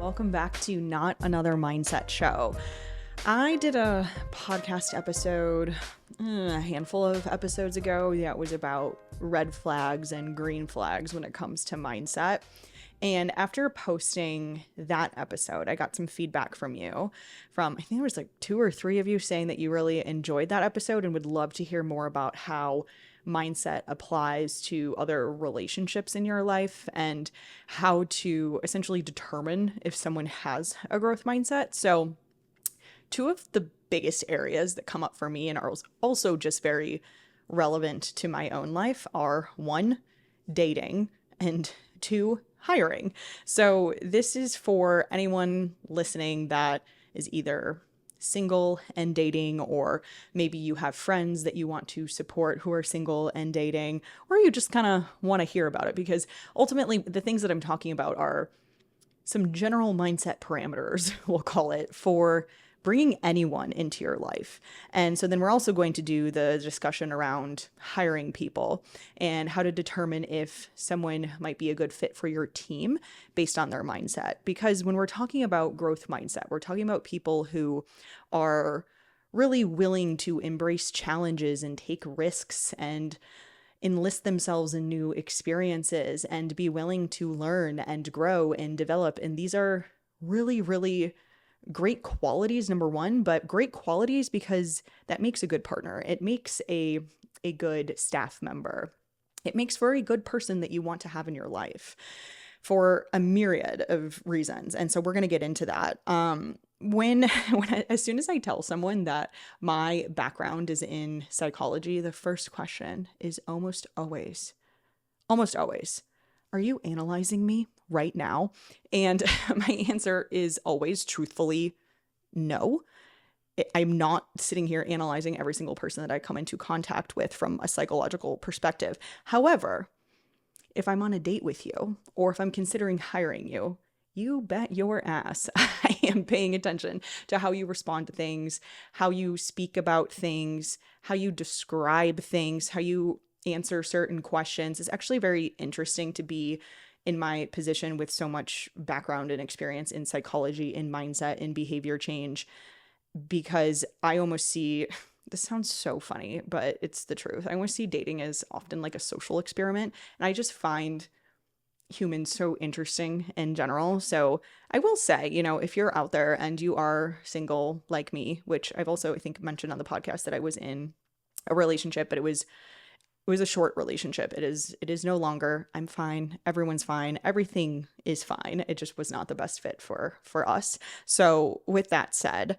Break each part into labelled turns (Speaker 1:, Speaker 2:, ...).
Speaker 1: Welcome back to Not Another Mindset Show. I did a podcast episode a handful of episodes ago that was about red flags and green flags when it comes to mindset. And after posting that episode, I got some feedback from you, I think there was like 2 or 3 of you saying that you really enjoyed that episode and would love to hear more about how mindset applies to other relationships in your life and how to essentially determine if someone has a growth mindset. So 2 of the biggest areas that come up for me and are also just very relevant to my own life are 1, dating, and 2, hiring. So this is for anyone listening that is either single and dating, or maybe you have friends that you want to support who are single and dating, or you just kind of want to hear about it, because ultimately the things that I'm talking about are some general mindset parameters, we'll call it, for bringing anyone into your life. And so then we're also going to do the discussion around hiring people and how to determine if someone might be a good fit for your team based on their mindset. Because when we're talking about growth mindset, we're talking about people who are really willing to embrace challenges and take risks and enlist themselves in new experiences and be willing to learn and grow and develop. And these are really, really great qualities, number 1, but great qualities because that makes a good partner. It makes a good staff member. It makes for a good person that you want to have in your life for a myriad of reasons. And so we're going to get into that. As soon as I tell someone that my background is in psychology, the first question is almost always, are you analyzing me right now? And my answer is always truthfully, no. I'm not sitting here analyzing every single person that I come into contact with from a psychological perspective. However, if I'm on a date with you, or if I'm considering hiring you, you bet your ass I am paying attention to how you respond to things, how you speak about things, how you describe things, how you answer certain questions. It's actually very interesting to be in my position with so much background and experience in psychology, in mindset, in behavior change, because I almost see, this sounds so funny, but it's the truth. I almost see dating as often like a social experiment. And I just find humans so interesting in general. So I will say, if you're out there and you are single like me, which I've also, I think, mentioned on the podcast that I was in a relationship, but it was a short relationship. It is no longer. I'm fine. Everyone's fine. Everything is fine. It just was not the best fit for us. So with that said,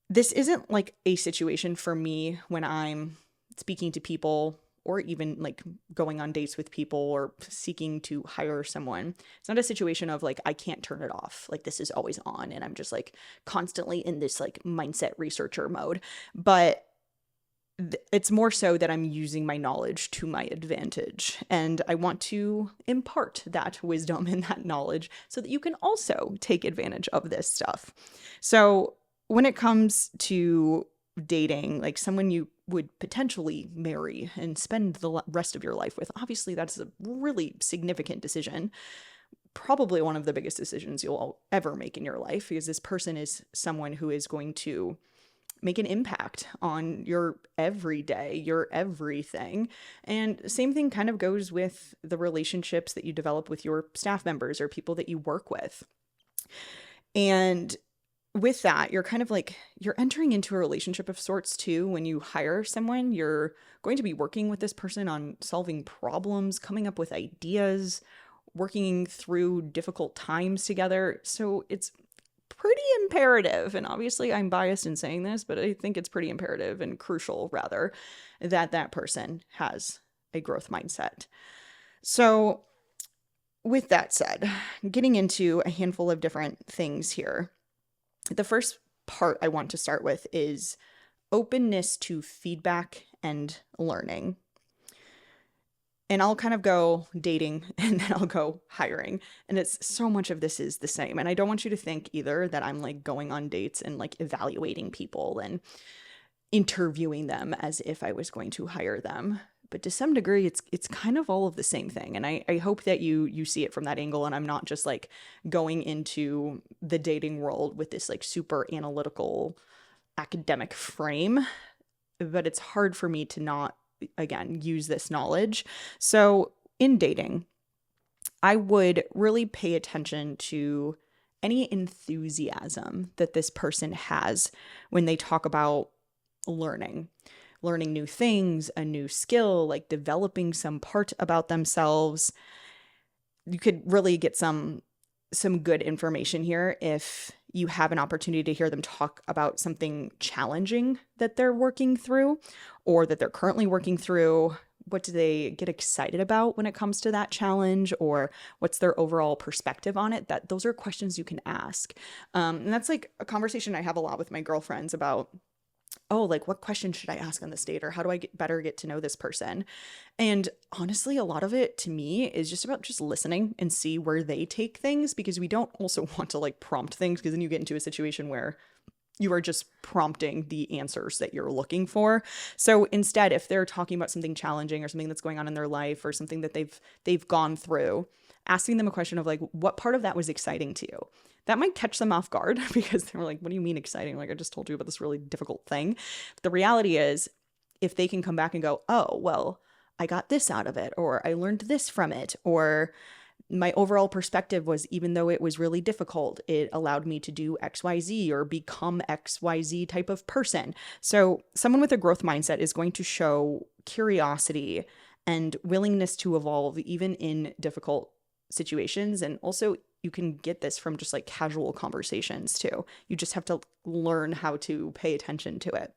Speaker 1: this isn't like a situation for me when I'm speaking to people or even like going on dates with people or seeking to hire someone. It's not a situation of like, I can't turn it off. Like this is always on and I'm just like constantly in this like mindset researcher mode. But it's more so that I'm using my knowledge to my advantage. And I want to impart that wisdom and that knowledge so that you can also take advantage of this stuff. So when it comes to dating, like someone you would potentially marry and spend the rest of your life with, obviously that's a really significant decision. Probably one of the biggest decisions you'll ever make in your life, because this person is someone who is going to make an impact on your everyday, your everything. And same thing kind of goes with the relationships that you develop with your staff members or people that you work with. And with that, you're kind of like, you're entering into a relationship of sorts too. When you hire someone, you're going to be working with this person on solving problems, coming up with ideas, working through difficult times together. So it's pretty imperative, and obviously I'm biased in saying this, but I think it's pretty imperative and crucial rather that person has a growth mindset. So with that said, getting into a handful of different things here. The first part I want to start with is openness to feedback and learning. And I'll kind of go dating and then I'll go hiring. And it's so much of this is the same. And I don't want you to think either that I'm like going on dates and like evaluating people and interviewing them as if I was going to hire them. but to some degree it's kind of all of the same thing. And I hope that you see it from that angle, and I'm not just like going into the dating world with this like super analytical academic frame, but it's hard for me to not, again, use this knowledge. So in dating, I would really pay attention to any enthusiasm that this person has when they talk about learning new things, a new skill, like developing some part about themselves. You could really get some good information here if you have an opportunity to hear them talk about something challenging that they're working through or that they're currently working through. What do they get excited about when it comes to that challenge, or what's their overall perspective on it? Those are questions you can ask. And that's like a conversation I have a lot with my girlfriends about, oh, like what question should I ask on this date, or how do I get to know this person? And honestly, a lot of it to me is just about just listening and see where they take things, because we don't also want to like prompt things, because then you get into a situation where you are just prompting the answers that you're looking for. So instead, if they're talking about something challenging or something that's going on in their life or something that they've gone through, asking them a question of like, what part of that was exciting to you? That might catch them off guard because they're like, what do you mean exciting? Like, I just told you about this really difficult thing. But the reality is, if they can come back and go, oh, well, I got this out of it, or I learned this from it, or my overall perspective was, even though it was really difficult, it allowed me to do XYZ or become XYZ type of person. So someone with a growth mindset is going to show curiosity and willingness to evolve even in difficult situations. And also you can get this from just like casual conversations too. You just have to learn how to pay attention to it.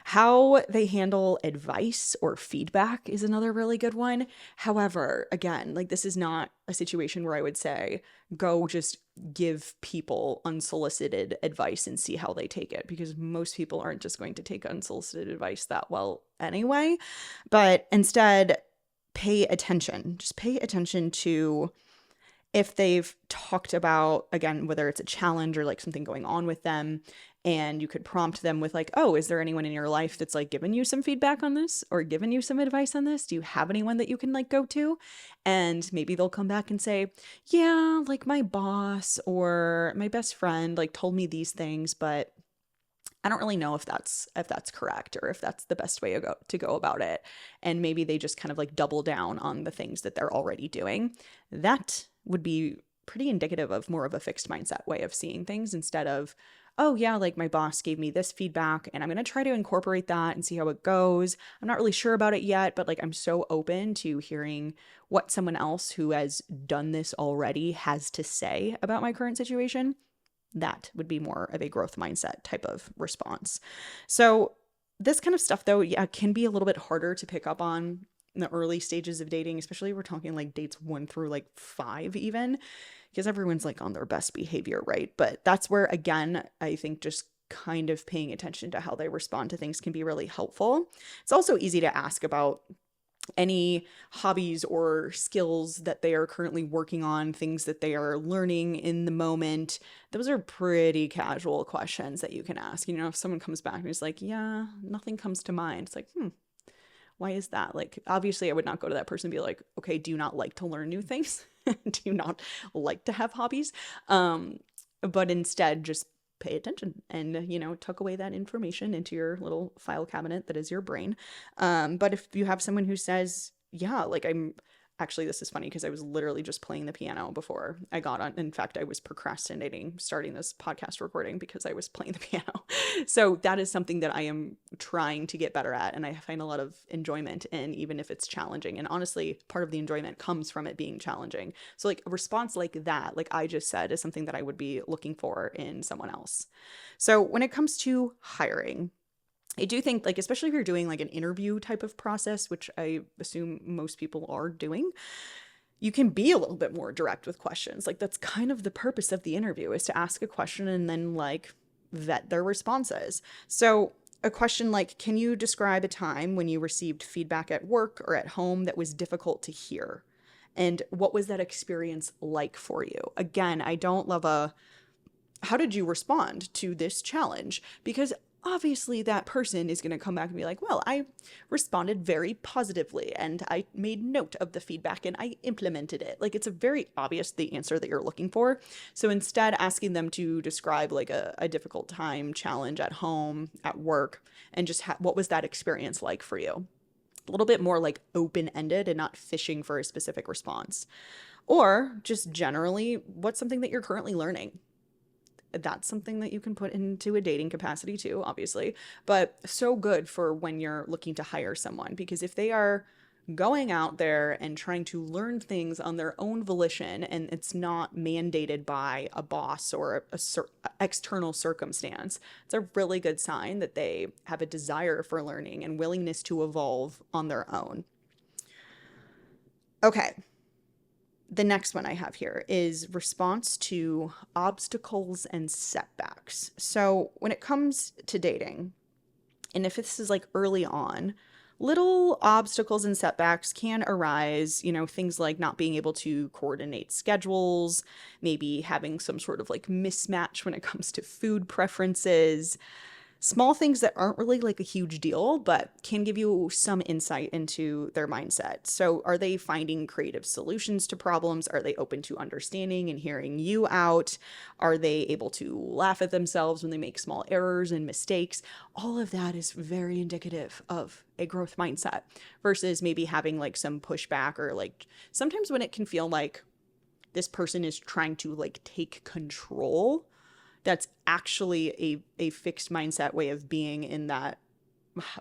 Speaker 1: How they handle advice or feedback is another really good one. However, again, like this is not a situation where I would say, go just give people unsolicited advice and see how they take it, because most people aren't just going to take unsolicited advice that well anyway. But instead, pay attention. Just pay attention to if they've talked about, again, whether it's a challenge or like something going on with them, and you could prompt them with like, oh, is there anyone in your life that's like given you some feedback on this or given you some advice on this? Do you have anyone that you can like go to? And maybe they'll come back and say, yeah, like my boss or my best friend like told me these things, but I don't really know if that's correct or if that's the best way to go about it. And maybe they just kind of like double down on the things that they're already doing. That would be pretty indicative of more of a fixed mindset way of seeing things, instead of, oh yeah, like my boss gave me this feedback and I'm going to try to incorporate that and see how it goes. I'm not really sure about it yet, but like I'm so open to hearing what someone else who has done this already has to say about my current situation. That would be more of a growth mindset type of response. So this kind of stuff though, yeah, can be a little bit harder to pick up on in the early stages of dating, especially if we're talking like dates 1 through like 5 even, because everyone's like on their best behavior, right? But that's where, again, I think just kind of paying attention to how they respond to things can be really helpful. It's also easy to ask about any hobbies or skills that they are currently working on, things that they are learning in the moment. Those are pretty casual questions that you can ask. You know, if someone comes back and is like, yeah, nothing comes to mind, it's like, why is that? Like, obviously I would not go to that person and be like, okay, do you not like to learn new things? Do you not like to have hobbies? But instead just pay attention and, you know, tuck away that information into your little file cabinet that is your brain. But if you have someone who says, yeah, like actually, this is funny because I was literally just playing the piano before I got on. In fact, I was procrastinating starting this podcast recording because I was playing the piano. So that is something that I am trying to get better at, and I find a lot of enjoyment in, even if it's challenging. And honestly, part of the enjoyment comes from it being challenging. So like a response like that, like I just said, is something that I would be looking for in someone else. So when it comes to hiring, I do think, like, especially if you're doing like an interview type of process, which I assume most people are doing, you can be a little bit more direct with questions. Like, that's kind of the purpose of the interview, is to ask a question and then like vet their responses. So a question like, can you describe a time when you received feedback at work or at home that was difficult to hear? And what was that experience like for you? Again, I don't love how did you respond to this challenge? Because obviously that person is going to come back and be like, well, I responded very positively and I made note of the feedback and I implemented it. Like, it's a very obvious the answer that you're looking for. So instead, asking them to describe like a difficult time, challenge at home, at work, and just what was that experience like for you? A little bit more like open-ended and not fishing for a specific response. Or just generally, what's something that you're currently learning? That's something that you can put into a dating capacity too, obviously, but so good for when you're looking to hire someone, because if they are going out there and trying to learn things on their own volition and it's not mandated by a boss or external circumstance, it's a really good sign that they have a desire for learning and willingness to evolve on their own. Okay, the next one I have here is response to obstacles and setbacks. So when it comes to dating, and if this is like early on, little obstacles and setbacks can arise, things like not being able to coordinate schedules, maybe having some sort of like mismatch when it comes to food preferences. Small things that aren't really like a huge deal, but can give you some insight into their mindset. So, are they finding creative solutions to problems? Are they open to understanding and hearing you out? Are they able to laugh at themselves when they make small errors and mistakes? All of that is very indicative of a growth mindset versus maybe having like some pushback, or like sometimes when it can feel like this person is trying to like take control. That's actually a fixed mindset way of being, in that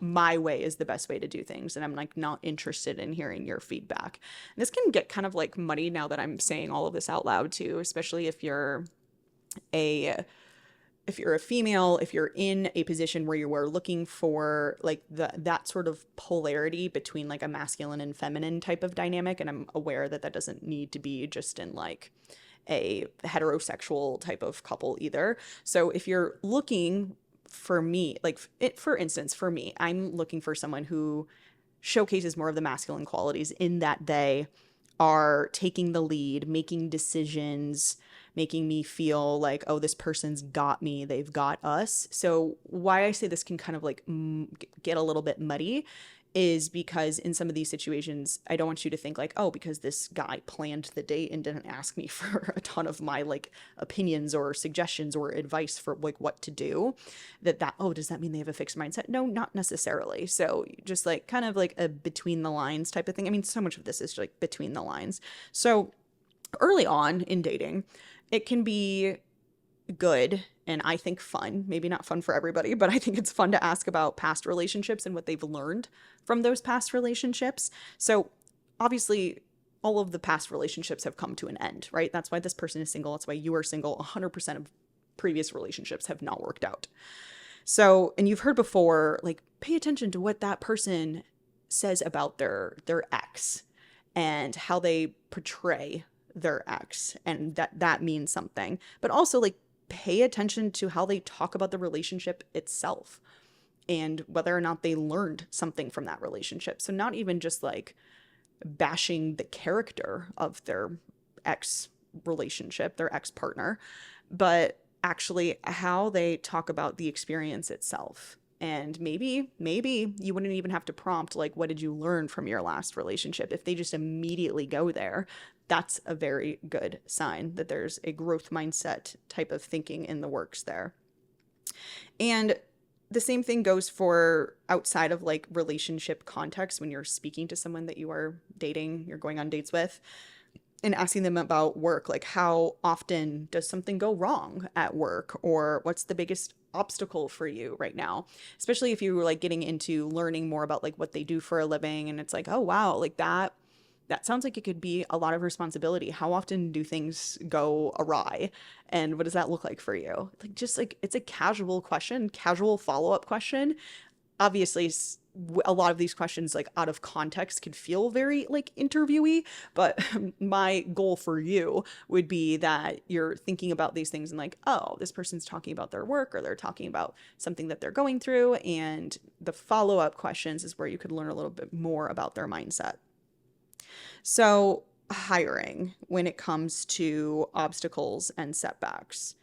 Speaker 1: my way is the best way to do things and I'm like not interested in hearing your feedback. And this can get kind of like muddy now that I'm saying all of this out loud too, especially if you're a female, if you're in a position where you are looking for like that sort of polarity between like a masculine and feminine type of dynamic. And I'm aware that doesn't need to be just in like a heterosexual type of couple either. So if you're looking for me, like for instance, for me, I'm looking for someone who showcases more of the masculine qualities in that they are taking the lead, making decisions, making me feel like, oh, this person's got me, they've got us. So why I say this can kind of like get a little bit muddy is because in some of these situations, I don't want you to think like, oh, because this guy planned the date and didn't ask me for a ton of my like opinions or suggestions or advice for like what to do, oh, does that mean they have a fixed mindset? No, not necessarily. So just like kind of like a between the lines type of thing. I mean, so much of this is like between the lines. So early on in dating, it can be good and I think fun, maybe not fun for everybody, but I think it's fun to ask about past relationships and what they've learned from those past relationships. So obviously all of the past relationships have come to an end, right? That's why this person is single. That's why you are single. 100% of previous relationships have not worked out. So, and you've heard before, like pay attention to what that person says about their ex and how they portray their ex, and that means something. But also like pay attention to how they talk about the relationship itself and whether or not they learned something from that relationship. So not even just like bashing the character of their ex relationship, their ex partner, but actually how they talk about the experience itself. And maybe you wouldn't even have to prompt like, what did you learn from your last relationship? If they just immediately go there, that's a very good sign that there's a growth mindset type of thinking in the works there. And the same thing goes for outside of like relationship context, when you're speaking to someone that you are dating, you're going on dates with, and asking them about work, like how often does something go wrong at work, or what's the biggest obstacle for you right now, especially if you were like getting into learning more about like what they do for a living, and it's like, oh wow, like that sounds like it could be a lot of responsibility. How often do things go awry, and what does that look like for you? Like just like it's a casual question, casual follow-up question. Obviously a lot of these questions like out of context could feel very like interviewee, but my goal for you would be that you're thinking about these things and like, oh, this person's talking about their work or they're talking about something that they're going through, and the follow-up questions is where you could learn a little bit more about their mindset. So hiring, when it comes to obstacles and setbacks,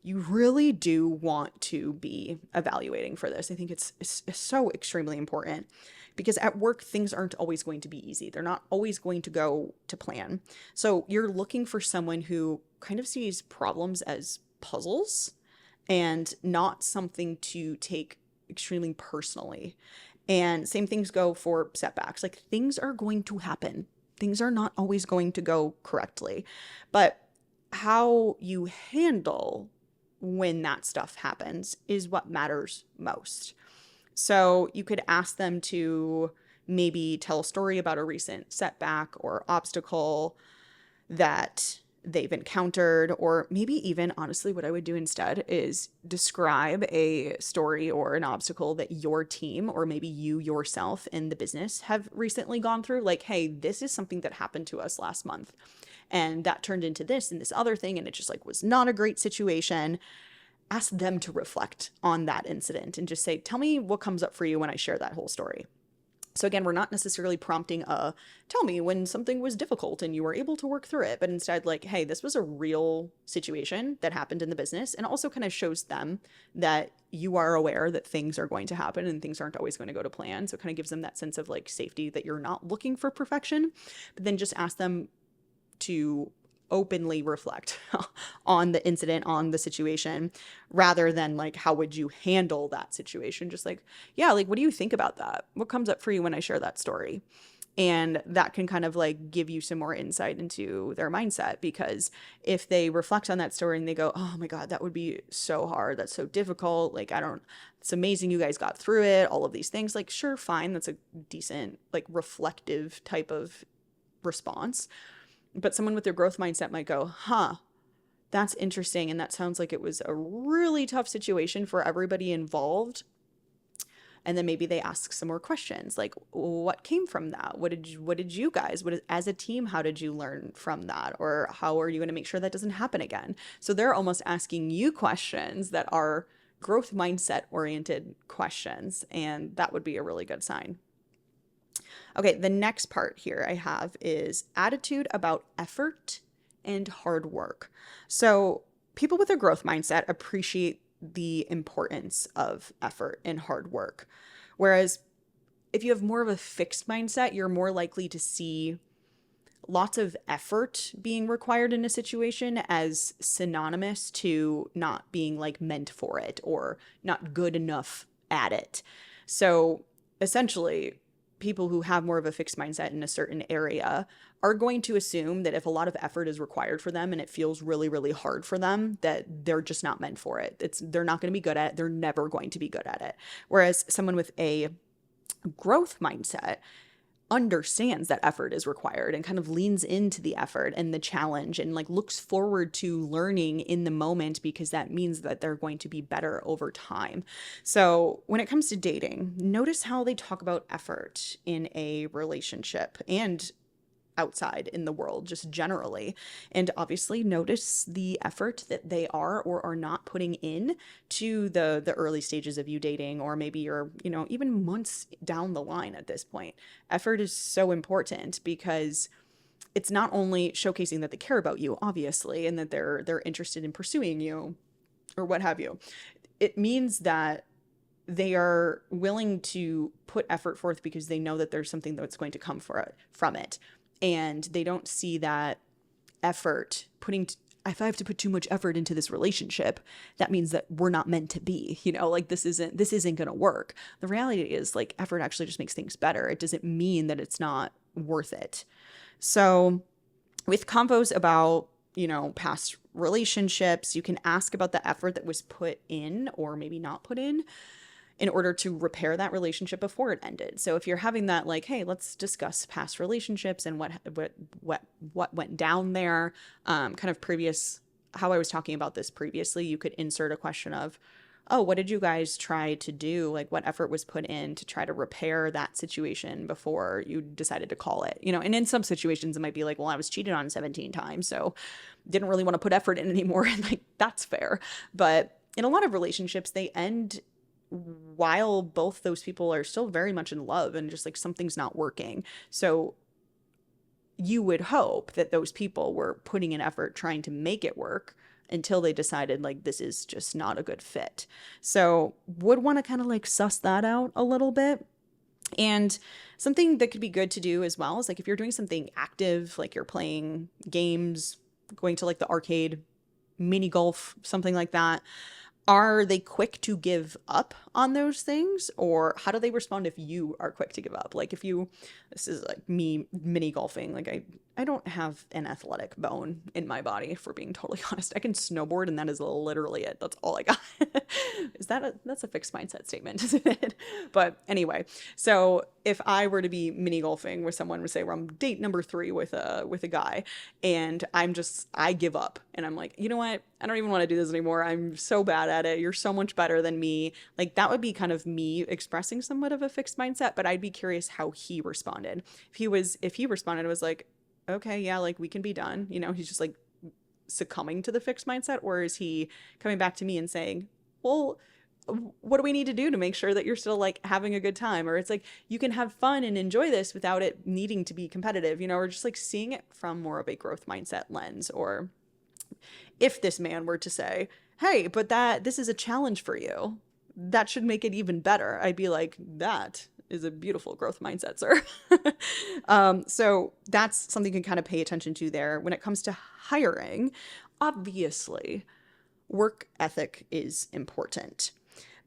Speaker 1: you really do want to be evaluating for this. I think it's so extremely important because at work, things aren't always going to be easy. They're not always going to go to plan. So you're looking for someone who kind of sees problems as puzzles and not something to take extremely personally. And same things go for setbacks. Like things are going to happen. Things are not always going to go correctly. But how you handle when that stuff happens is what matters most. So you could ask them to maybe tell a story about a recent setback or obstacle that they've encountered, or maybe even honestly, what I would do instead is describe a story or an obstacle that your team or maybe you yourself in the business have recently gone through. Like, hey, this is something that happened to us last month, and that turned into this and this other thing, and it just like was not a great situation. Ask them to reflect on that incident and just say, tell me what comes up for you when I share that whole story. So again, we're not necessarily prompting tell me when something was difficult and you were able to work through it, but instead like, hey, this was a real situation that happened in the business, and also kind of shows them that you are aware that things are going to happen and things aren't always going to go to plan. So it kind of gives them that sense of like safety that you're not looking for perfection, but then just ask them to openly reflect on the incident, on the situation, rather than like, how would you handle that situation? Just like, yeah, like, what do you think about that? What comes up for you when I share that story? And that can kind of like give you some more insight into their mindset, because if they reflect on that story and they go, oh my God, that would be so hard. That's so difficult. Like, it's amazing you guys got through it. All of these things, like, sure, fine. That's a decent, like reflective type of response. But someone with their growth mindset might go, huh, that's interesting. And that sounds like it was a really tough situation for everybody involved. And then maybe they ask some more questions, like, what came from that? What did you guys, as a team, how did you learn from that? Or how are you going to make sure that doesn't happen again? So they're almost asking you questions that are growth mindset oriented questions. And that would be a really good sign. Okay, the next part here I have is attitude about effort and hard work. So people with a growth mindset appreciate the importance of effort and hard work. Whereas if you have more of a fixed mindset, you're more likely to see lots of effort being required in a situation as synonymous to not being like meant for it or not good enough at it. So essentially, people who have more of a fixed mindset in a certain area are going to assume that if a lot of effort is required for them and it feels really, really hard for them, that they're just not meant for it. They're not going to be good at it. They're never going to be good at it. Whereas someone with a growth mindset understands that effort is required and kind of leans into the effort and the challenge and like looks forward to learning in the moment, because that means that they're going to be better over time. So when it comes to dating, notice how they talk about effort in a relationship and outside in the world just generally, and obviously notice the effort that they are or are not putting in to the early stages of you dating, or maybe you're even months down the line at this point. Effort is so important because it's not only showcasing that they care about you, obviously, and that they're interested in pursuing you or what have you. It means that they are willing to put effort forth because they know that there's something that's going to come from it. And they don't see that effort if I have to put too much effort into this relationship, that means that we're not meant to be, like this isn't going to work. The reality is like effort actually just makes things better. It doesn't mean that it's not worth it. So with convos about, past relationships, you can ask about the effort that was put in or maybe not put in order to repair that relationship before it ended. So if you're having that like, hey, let's discuss past relationships and what went down there, kind of previous, how I was talking about this previously, you could insert a question of, oh, what did you guys try to do? Like what effort was put in to try to repair that situation before you decided to call it, and in some situations it might be like, well, I was cheated on 17 times, so didn't really want to put effort in anymore. And like, that's fair. But in a lot of relationships, they end while both those people are still very much in love and just like something's not working. So you would hope that those people were putting in effort trying to make it work until they decided like this is just not a good fit. So would want to kind of like suss that out a little bit. And something that could be good to do as well is like if you're doing something active, like you're playing games, going to like the arcade, mini golf, something like that, are they quick to give up on those things, or how do they respond if you are quick to give up? Like if you, this is like me mini golfing, like I don't have an athletic bone in my body, for being totally honest. I can snowboard and that is literally it. That's all I got. That's a fixed mindset statement, isn't it? But anyway, so if I were to be mini golfing with someone, would say we're on date number 3 with a guy, and I give up and I'm like, you know what? I don't even want to do this anymore. I'm so bad at it. You're so much better than me. Like that would be kind of me expressing somewhat of a fixed mindset, but I'd be curious how he responded. If he responded, it was like, okay, yeah, like we can be done. You know, he's just like succumbing to the fixed mindset, or is he coming back to me and saying, well, what do we need to do to make sure that you're still like having a good time? Or it's like, you can have fun and enjoy this without it needing to be competitive, you know, or just like seeing it from more of a growth mindset lens. Or if this man were to say, hey, but this is a challenge for you, that should make it even better, I'd be like, that is a beautiful growth mindset, sir. So that's something you can kind of pay attention to there. When it comes to hiring, obviously, work ethic is important.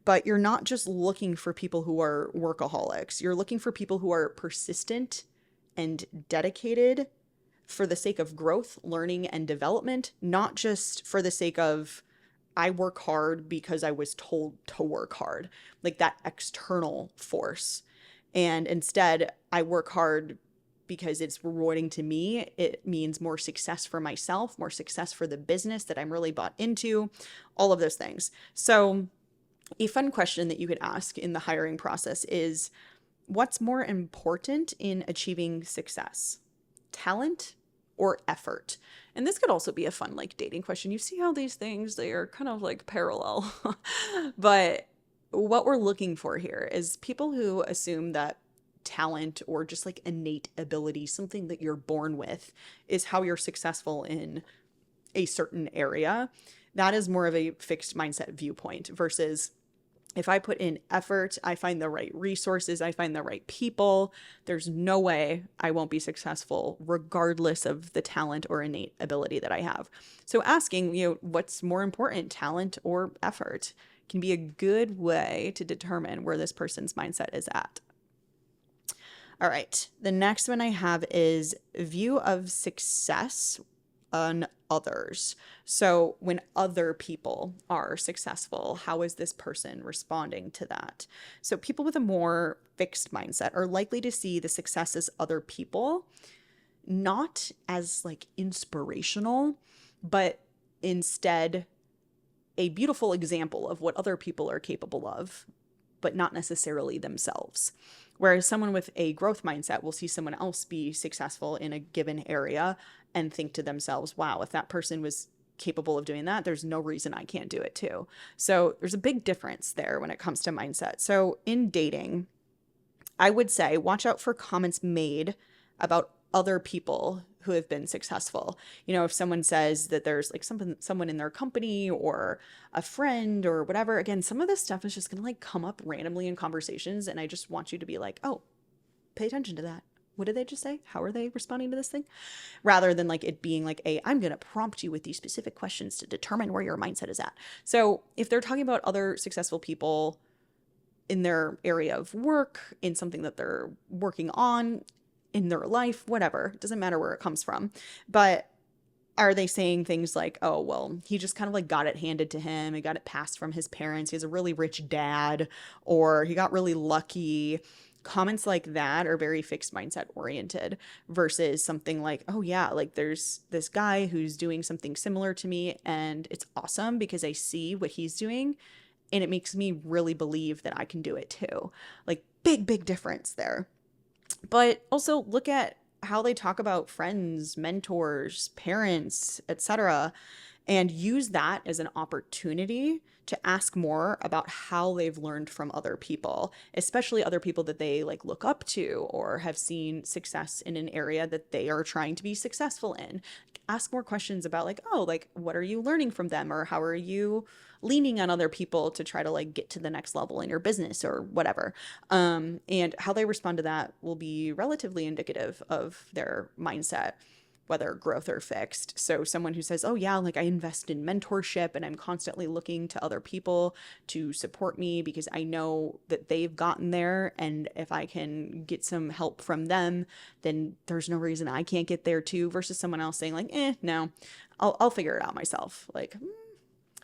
Speaker 1: But you're not just looking for people who are workaholics. You're looking for people who are persistent and dedicated for the sake of growth, learning, and development, not just for the sake of, I work hard because I was told to work hard, like that external force. And instead, I work hard because it's rewarding to me. It means more success for myself, more success for the business that I'm really bought into, all of those things. So a fun question that you could ask in the hiring process is, what's more important in achieving success? Talent or effort? And this could also be a fun like dating question. You see how these things, they are kind of like parallel. But what we're looking for here is people who assume that talent or just like innate ability, something that you're born with, is how you're successful in a certain area. That is more of a fixed mindset viewpoint versus, if I put in effort, I find the right resources, I find the right people, there's no way I won't be successful regardless of the talent or innate ability that I have. So asking, what's more important, talent or effort, can be a good way to determine where this person's mindset is at. All right, the next one I have is view of success on others. So when other people are successful, how is this person responding to that? So people with a more fixed mindset are likely to see the success as other people, not as like inspirational, but instead a beautiful example of what other people are capable of, but not necessarily themselves. Whereas someone with a growth mindset will see someone else be successful in a given area and think to themselves, wow, if that person was capable of doing that, there's no reason I can't do it too. So there's a big difference there when it comes to mindset. So in dating, I would say watch out for comments made about other people who have been successful. If someone says that there's like someone in their company or a friend or whatever, again, some of this stuff is just going to like come up randomly in conversations. And I just want you to be like, oh, pay attention to that. What did they just say? How are they responding to this thing? Rather than like it being like, I'm going to prompt you with these specific questions to determine where your mindset is at. So if they're talking about other successful people in their area of work, in something that they're working on, in their life, whatever, it doesn't matter where it comes from. But are they saying things like, oh, well, he just kind of like got it handed to him. He got it passed from his parents. He has a really rich dad, or he got really lucky. Comments like that are very fixed mindset oriented versus something like, oh yeah, like there's this guy who's doing something similar to me and it's awesome because I see what he's doing and it makes me really believe that I can do it too. Like big difference there. But also look at how they talk about friends, mentors, parents, etc., and use that as an opportunity to ask more about how they've learned from other people, especially other people that they like look up to or have seen success in an area that they are trying to be successful in. ask more questions about like, oh, like what are you learning from them, or how are you leaning on other people to try to like get to the next level in your business or whatever. And how they respond to that will be relatively indicative of their mindset, whether growth or fixed. So someone who says, oh yeah, like I invest in mentorship and I'm constantly looking to other people to support me because I know that they've gotten there, and if I can get some help from them, then there's no reason I can't get there too, versus someone else saying like, no, I'll figure it out myself. Like,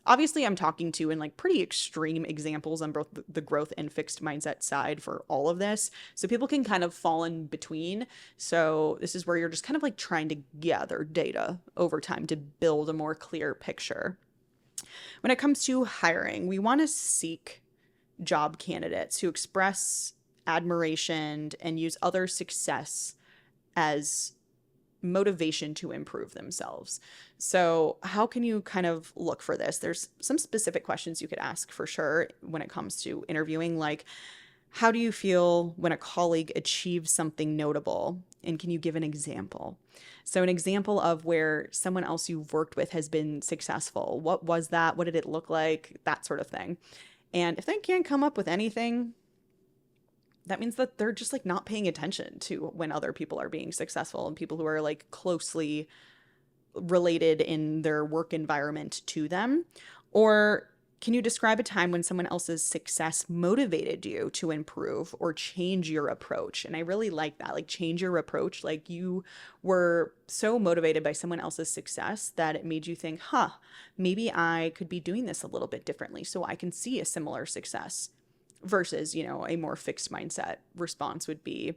Speaker 1: obviously I'm talking to in like pretty extreme examples on both the growth and fixed mindset side for all of this. So people can kind of fall in between. So this is where you're just kind of like trying to gather data over time to build a more clear picture. When it comes to hiring, we want to seek job candidates who express admiration and use other success as motivation to improve themselves. So, how can you kind of look for this? There's some specific questions you could ask for sure when it comes to interviewing, like, how do you feel when a colleague achieves something notable? And can you give an example? So, an example of where someone else you've worked with has been successful. What was that? What did it look like? That sort of thing. And if they can't come up with anything, that means that they're just like not paying attention to when other people are being successful and people who are like closely related in their work environment to them. Or can you describe a time when someone else's success motivated you to improve or change your approach? And I really like that, like change your approach. Like you were so motivated by someone else's success that it made you think, maybe I could be doing this a little bit differently so I can see a similar success. Versus, a more fixed mindset response would be,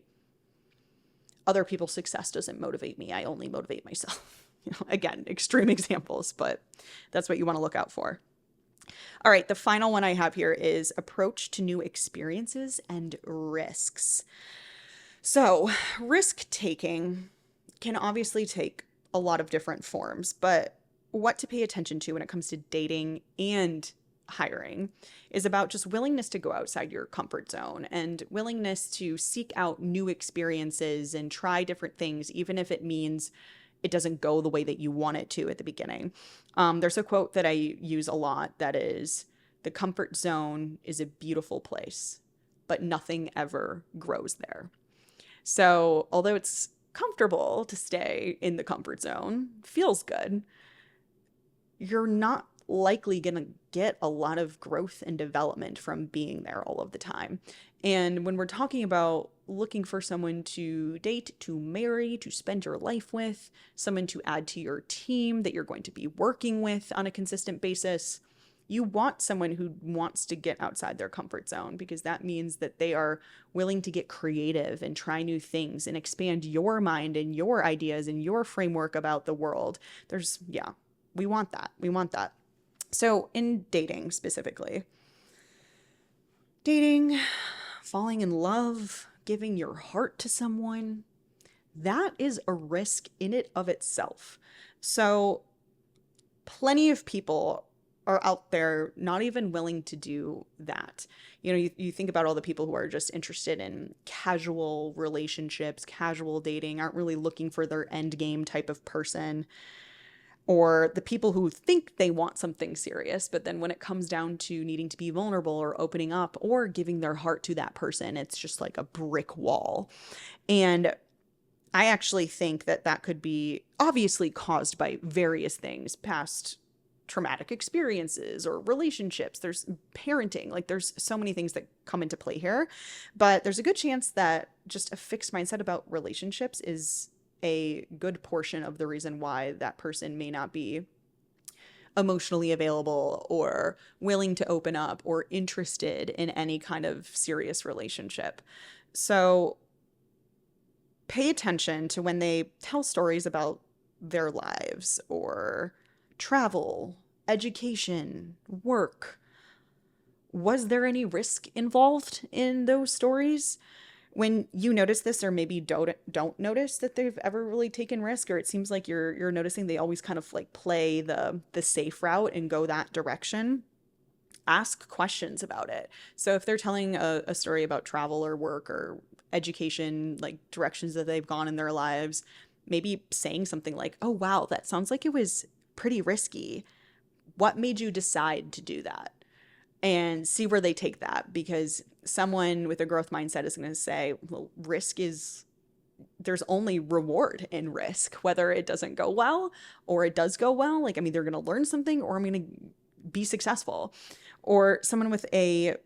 Speaker 1: other people's success doesn't motivate me. I only motivate myself. Again, extreme examples, but that's what you want to look out for. All right, the final one I have here is approach to new experiences and risks. So, risk taking can obviously take a lot of different forms, but what to pay attention to when it comes to dating and hiring is about just willingness to go outside your comfort zone and willingness to seek out new experiences and try different things, even if it means it doesn't go the way that you want it to at the beginning. There's a quote that I use a lot that is, the comfort zone is a beautiful place, but nothing ever grows there. So although it's comfortable to stay in the comfort zone, feels good, you're not likely going to get a lot of growth and development from being there all of the time. And when we're talking about looking for someone to date, to marry, to spend your life with, someone to add to your team that you're going to be working with on a consistent basis, you want someone who wants to get outside their comfort zone, because that means that they are willing to get creative and try new things and expand your mind and your ideas and your framework about the world. We want that. We want that. So in dating specifically, falling in love, giving your heart to someone, that is a risk in it of itself. So plenty of people are out there not even willing to do that. You think about all the people who are just interested in casual relationships, casual dating, aren't really looking for their end game type of person. Or the people who think they want something serious, but then when it comes down to needing to be vulnerable or opening up or giving their heart to that person, it's just like a brick wall. And I actually think that that could be obviously caused by various things, past traumatic experiences or relationships. There's parenting, like there's so many things that come into play here. But there's a good chance that just a fixed mindset about relationships is a good portion of the reason why that person may not be emotionally available or willing to open up or interested in any kind of serious relationship. So pay attention to when they tell stories about their lives or travel, education, work. Was there any risk involved in those stories? When you notice this, or maybe don't notice that they've ever really taken risk, or it seems like you're noticing they always kind of like play the safe route and go that direction, ask questions about it. So if they're telling a story about travel or work or education, like directions that they've gone in their lives, maybe saying something like, oh, wow, that sounds like it was pretty risky. What made you decide to do that? And see where they take that, because someone with a growth mindset is going to say, well, there's only reward in risk, whether it doesn't go well or it does go well. Like, I'm either going to learn something or I'm going to be successful. Or someone with a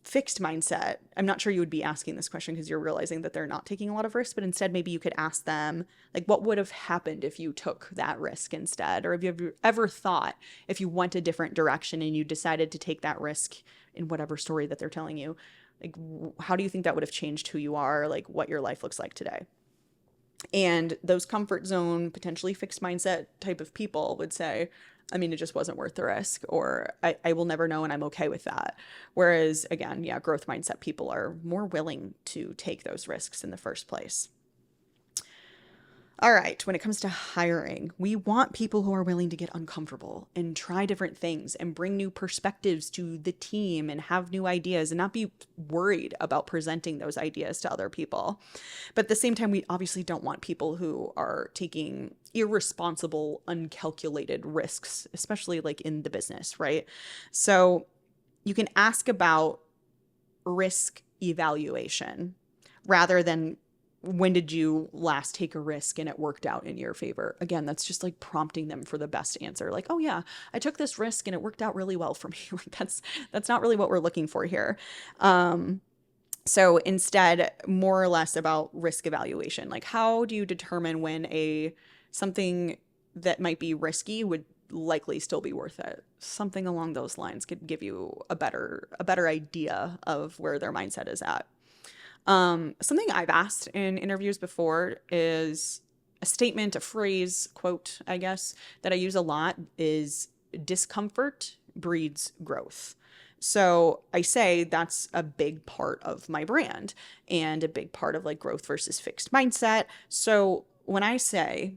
Speaker 1: fixed mindset, I'm not sure you would be asking this question because you're realizing that they're not taking a lot of risks, but instead maybe you could ask them, like, what would have happened if you took that risk instead? Or have you ever thought, if you went a different direction and you decided to take that risk in whatever story that they're telling you, like, how do you think that would have changed who you are, like what your life looks like today? And those comfort zone, potentially fixed mindset type of people would say, I mean, it just wasn't worth the risk, or I will never know and I'm okay with that. Whereas, again, yeah, growth mindset people are more willing to take those risks in the first place. All right, when it comes to hiring, we want people who are willing to get uncomfortable and try different things and bring new perspectives to the team and have new ideas and not be worried about presenting those ideas to other people. But at the same time, we obviously don't want people who are taking irresponsible, uncalculated risks, especially like in the business, right? So you can ask about risk evaluation rather than when did you last take a risk and it worked out in your favor? Again, that's just like prompting them for the best answer. Like, oh yeah, I took this risk and it worked out really well for me. Like that's not really what we're looking for here. So instead, more or less about risk evaluation. Like, how do you determine when something that might be risky would likely still be worth it? Something along those lines could give you a better idea of where their mindset is at. Something I've asked in interviews before is a statement, a phrase, quote, I guess, that I use a lot is discomfort breeds growth. So I say that's a big part of my brand and a big part of like growth versus fixed mindset. So when I say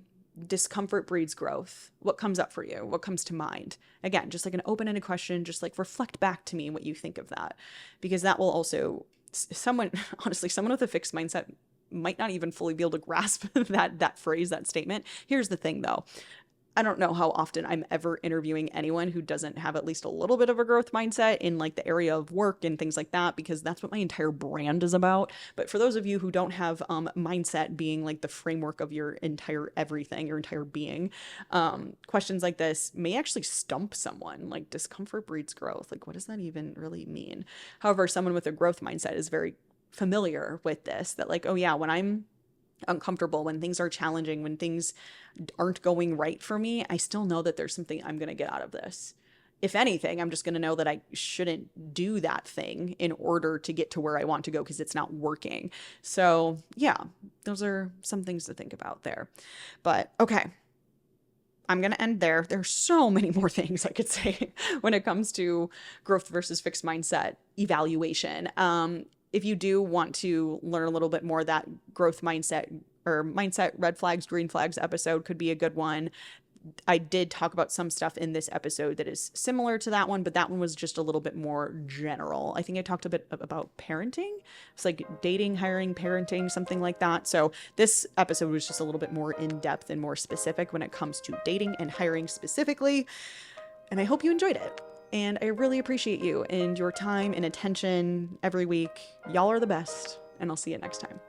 Speaker 1: discomfort breeds growth, what comes up for you? What comes to mind? Again, just like an open-ended question, just like reflect back to me what you think of that, because that will also someone with a fixed mindset might not even fully be able to grasp that phrase, that statement. Here's the thing though. I don't know how often I'm ever interviewing anyone who doesn't have at least a little bit of a growth mindset in like the area of work and things like that, because that's what my entire brand is about. But for those of you who don't have mindset being like the framework of your entire everything, your entire being, questions like this may actually stump someone. Like, discomfort breeds growth. Like, what does that even really mean? However, someone with a growth mindset is very familiar with this, that like, oh yeah, when I'm uncomfortable, when things are challenging, when things aren't going right for me, I still know that there's something I'm going to get out of this. If anything, I'm just going to know that I shouldn't do that thing in order to get to where I want to go because it's not working. So yeah, those are some things to think about there. But okay, I'm going to end there. There's so many more things I could say when it comes to growth versus fixed mindset evaluation. If you do want to learn a little bit more, that growth mindset or mindset red flags, green flags episode could be a good one. I did talk about some stuff in this episode that is similar to that one, but that one was just a little bit more general. I think I talked a bit about parenting. It's like dating, hiring, parenting, something like that. So this episode was just a little bit more in depth and more specific when it comes to dating and hiring specifically. And I hope you enjoyed it. And I really appreciate you and your time and attention every week. Y'all are the best, and I'll see you next time.